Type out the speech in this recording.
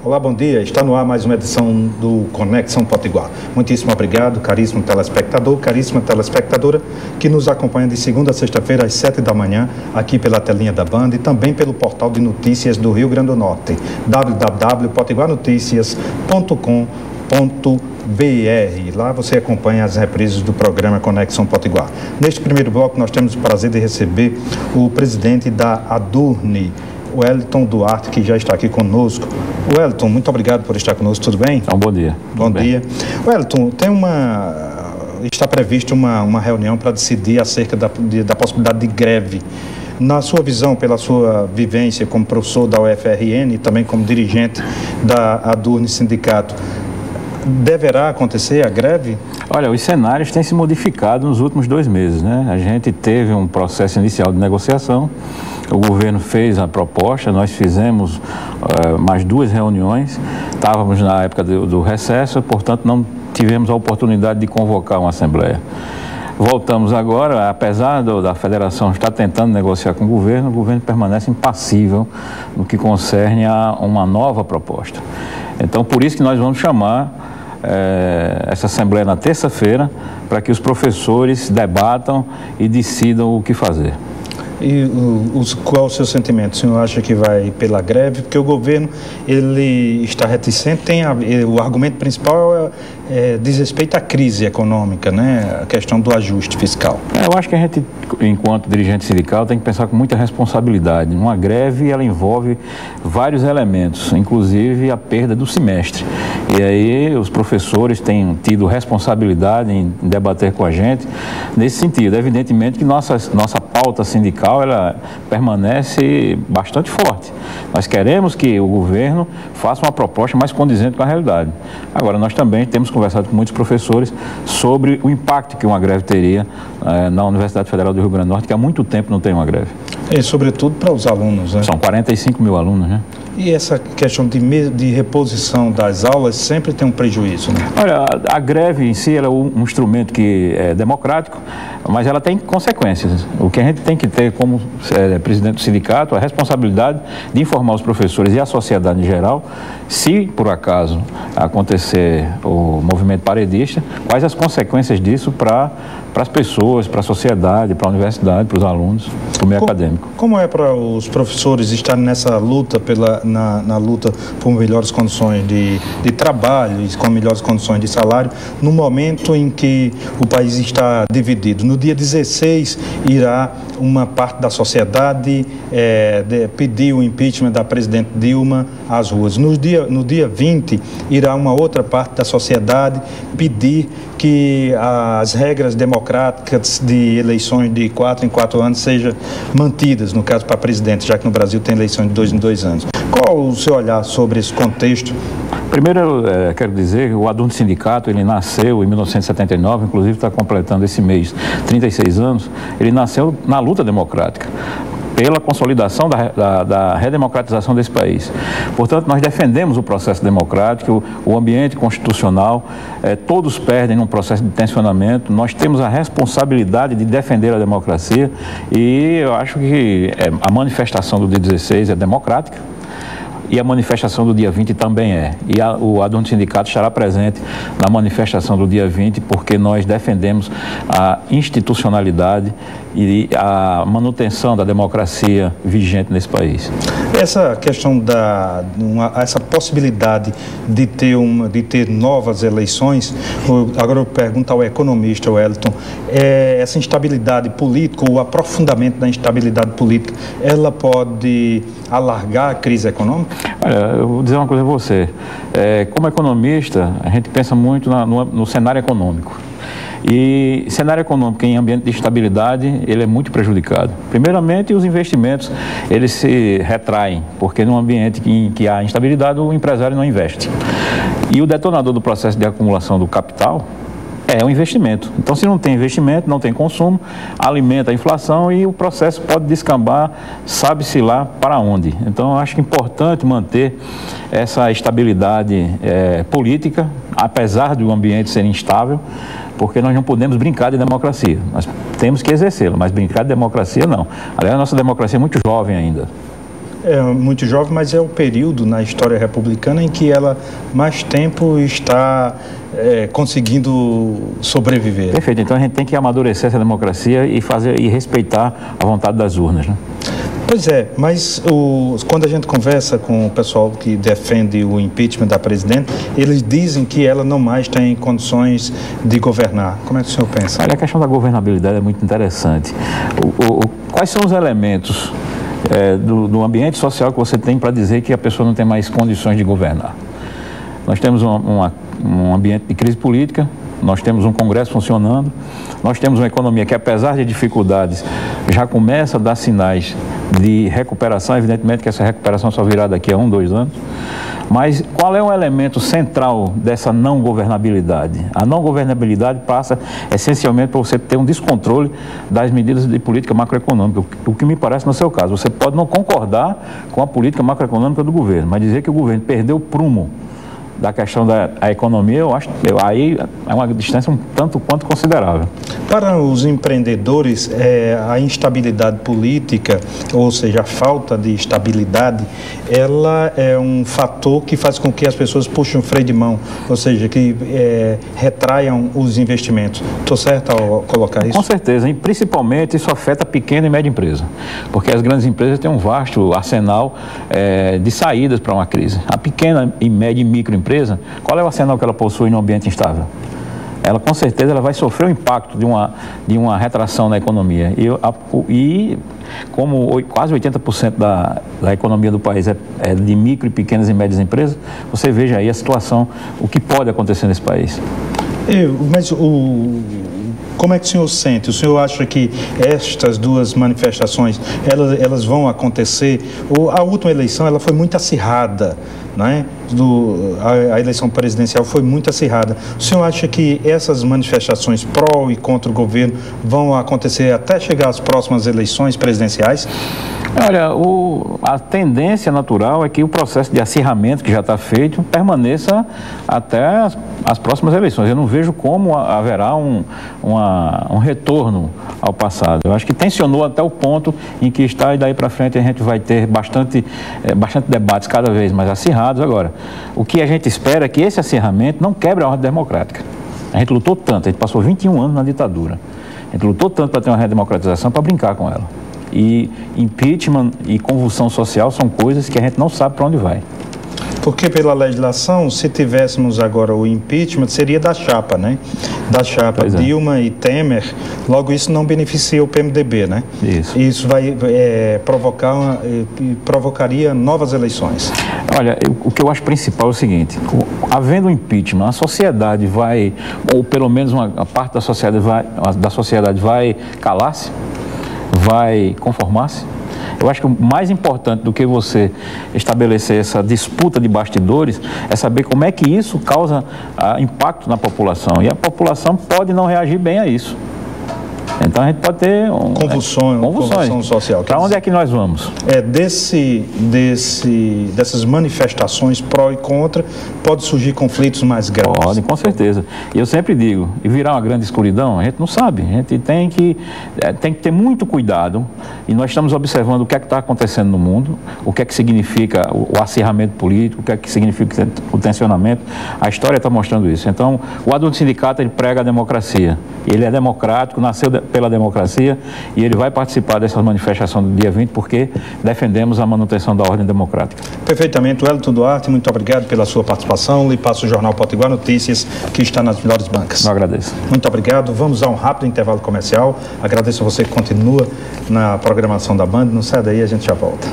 Olá, bom dia. Está no ar mais uma edição do Conexão Potiguar. Muitíssimo obrigado, caríssimo telespectador, caríssima telespectadora, que nos acompanha de segunda a sexta-feira às 7 da manhã, aqui pela telinha da Band e também pelo portal de notícias do Rio Grande do Norte, www.potiguarnoticias.com.br. Lá você acompanha as reprises do programa Conexão Potiguar. Neste primeiro bloco, nós temos o prazer de receber o presidente da ADURN, o Wellington Duarte, que já está aqui conosco. Wellington, muito obrigado por estar conosco, tudo bem? Então, bom dia. Bom dia. Wellington, está prevista uma reunião para decidir acerca da possibilidade de greve. Na sua visão, pela sua vivência como professor da UFRN e também como dirigente da ADURN Sindicato, deverá acontecer a greve? Olha, os cenários têm se modificado nos últimos 2 meses, né? A gente teve um processo inicial de negociação, o governo fez a proposta, nós fizemos mais 2 reuniões, estávamos na época do recesso, portanto não tivemos a oportunidade de convocar uma assembleia. Voltamos agora, apesar da federação estar tentando negociar com o governo permanece impassível no que concerne a uma nova proposta. Então, por isso que nós vamos chamar essa assembleia na terça-feira, para que os professores debatam e decidam o que fazer. E qual é o seu sentimento? O senhor acha que vai pela greve? Porque o governo ele está reticente, o argumento principal diz respeito à crise econômica, né? A questão do ajuste fiscal. Eu acho que a gente, enquanto dirigente sindical, tem que pensar com muita responsabilidade. Uma greve, ela envolve vários elementos, inclusive a perda do semestre. E aí os professores têm tido responsabilidade em debater com a gente nesse sentido. Evidentemente que nossa pauta sindical ela permanece bastante forte. Nós queremos que o governo faça uma proposta mais condizente com a realidade. Agora, nós também temos conversado com muitos professores sobre o impacto que uma greve teria na Universidade Federal do Rio Grande do Norte, que há muito tempo não tem uma greve. E sobretudo para os alunos, né? São 45 mil alunos, né? E essa questão de reposição das aulas sempre tem um prejuízo, né? Olha, a greve em si ela é um instrumento que é democrático, mas ela tem consequências. O que a gente tem que ter como presidente do sindicato é a responsabilidade de informar os professores e a sociedade em geral, se por acaso acontecer o movimento paredista, quais as consequências disso para as pessoas, para a sociedade, para a universidade, para os alunos, para o meio acadêmico. Como é para os professores estarem nessa luta, na luta por melhores condições de trabalho e com melhores condições de salário, no momento em que o país está dividido? No dia 16, irá uma parte da sociedade pedir o impeachment da presidente Dilma às ruas. No dia 20, irá uma outra parte da sociedade pedir que as regras democráticas de eleições de 4 em 4 anos sejam mantidas, no caso para presidente, já que no Brasil tem eleições de 2 em 2 anos. Qual o seu olhar sobre esse contexto? Primeiro, quero dizer que o ADURN Sindicato, ele nasceu em 1979, inclusive está completando esse mês 36 anos, ele nasceu na luta democrática, pela consolidação da redemocratização desse país. Portanto, nós defendemos o processo democrático, o ambiente constitucional, todos perdem num processo de tensionamento, nós temos a responsabilidade de defender a democracia e eu acho que a manifestação do dia 16 é democrática. E a manifestação do dia 20 também é. E o ADURN Sindicato estará presente na manifestação do dia 20, porque nós defendemos a institucionalidade e a manutenção da democracia vigente nesse país. Essa questão essa possibilidade de ter novas eleições, agora eu pergunto ao economista Wellington, essa instabilidade política, o aprofundamento da instabilidade política, ela pode alargar a crise econômica? Olha, eu vou dizer uma coisa a você. Como economista, a gente pensa muito no cenário econômico. E cenário econômico em ambiente de estabilidade, ele é muito prejudicado. Primeiramente, os investimentos, eles se retraem, porque num ambiente em que há instabilidade, o empresário não investe. E o detonador do processo de acumulação do capital É um investimento. Então, se não tem investimento, não tem consumo, alimenta a inflação e o processo pode descambar, sabe-se lá para onde. Então, eu acho que é importante manter essa estabilidade política, apesar do ambiente ser instável, porque nós não podemos brincar de democracia. Nós temos que exercê-la, mas brincar de democracia não. Aliás, a nossa democracia é muito jovem ainda. É muito jovem, mas é o período na história republicana em que ela mais tempo está conseguindo sobreviver. Perfeito. Então a gente tem que amadurecer essa democracia e respeitar a vontade das urnas, né? Pois é, mas quando a gente conversa com o pessoal que defende o impeachment da presidente, eles dizem que ela não mais tem condições de governar. Como é que o senhor pensa? Olha, a questão da governabilidade é muito interessante. Quais são os elementos do ambiente social que você tem para dizer que a pessoa não tem mais condições de governar? Nós temos um ambiente de crise política, nós temos um Congresso funcionando, nós temos uma economia que, apesar de dificuldades, já começa a dar sinais de recuperação. Evidentemente que essa recuperação só virá daqui a 1, 2 anos. Mas qual é o elemento central dessa não governabilidade? A não governabilidade passa essencialmente para você ter um descontrole das medidas de política macroeconômica, o que me parece no seu caso. Você pode não concordar com a política macroeconômica do governo, mas dizer que o governo perdeu o prumo da questão da economia, eu acho aí é uma distância um tanto quanto considerável. Para os empreendedores, a instabilidade política, ou seja, a falta de estabilidade, ela é um fator que faz com que as pessoas puxem o freio de mão, ou seja, que retraiam os investimentos. Estou certo ao colocar isso? Com certeza, e principalmente isso afeta a pequena e média empresa, porque as grandes empresas têm um vasto arsenal de saídas para uma crise. A pequena e média e microempresa, qual é o arsenal que ela possui no ambiente instável? Ela, com certeza, ela vai sofrer o impacto de uma retração na economia. E como quase 80% da economia do país é de micro, pequenas e médias empresas, você veja aí a situação, o que pode acontecer nesse país. Mas como é que o senhor sente? O senhor acha que estas duas manifestações, elas vão acontecer? A última eleição, ela foi muito acirrada, não é? A eleição presidencial foi muito acirrada. O senhor acha que essas manifestações pró e contra o governo vão acontecer até chegar às próximas eleições presidenciais? Olha, a tendência natural é que o processo de acirramento que já está feito permaneça até as próximas eleições. Eu não vejo como haverá um retorno ao passado. Eu acho que tensionou até o ponto em que está, e daí para frente a gente vai ter bastante debates cada vez mais acirrados. Agora, o que a gente espera é que esse acirramento não quebre a ordem democrática. A gente lutou tanto, a gente passou 21 anos na ditadura. A gente lutou tanto para ter uma redemocratização para brincar com ela. E impeachment e convulsão social são coisas que a gente não sabe para onde vai. Porque pela legislação, se tivéssemos agora o impeachment, seria da chapa, né? Da chapa Dilma e Temer, logo isso não beneficia o PMDB, né? Isso. Isso vai provocaria novas eleições. Olha, o que eu acho principal é o seguinte: havendo impeachment, a sociedade vai, ou pelo menos uma parte da sociedade vai calar-se? Vai conformar-se? Eu acho que o mais importante do que você estabelecer essa disputa de bastidores é saber como é que isso causa impacto na população. E a população pode não reagir bem a isso. Então a gente pode ter convulsão social. Para onde é que nós vamos? Dessas manifestações pró e contra, pode surgir conflitos mais graves. Pode, com certeza. E eu sempre digo, e virar uma grande escuridão, a gente não sabe. A gente tem que ter muito cuidado, e nós estamos observando o que é que está acontecendo no mundo, o que é que significa o acirramento político, o que é que significa o tensionamento. A história está mostrando isso. Então, o adulto sindicato, ele prega a democracia. Ele é democrático, nasceu pela democracia, e ele vai participar dessa manifestação do dia 20 porque defendemos a manutenção da ordem democrática. Perfeitamente. Wellington Duarte, muito obrigado pela sua participação. Lhe passo o Jornal Potiguar Notícias, que está nas melhores bancas. Eu agradeço. Muito obrigado. Vamos a um rápido intervalo comercial. Agradeço a você que continua na programação da Band. Não sai daí, a gente já volta.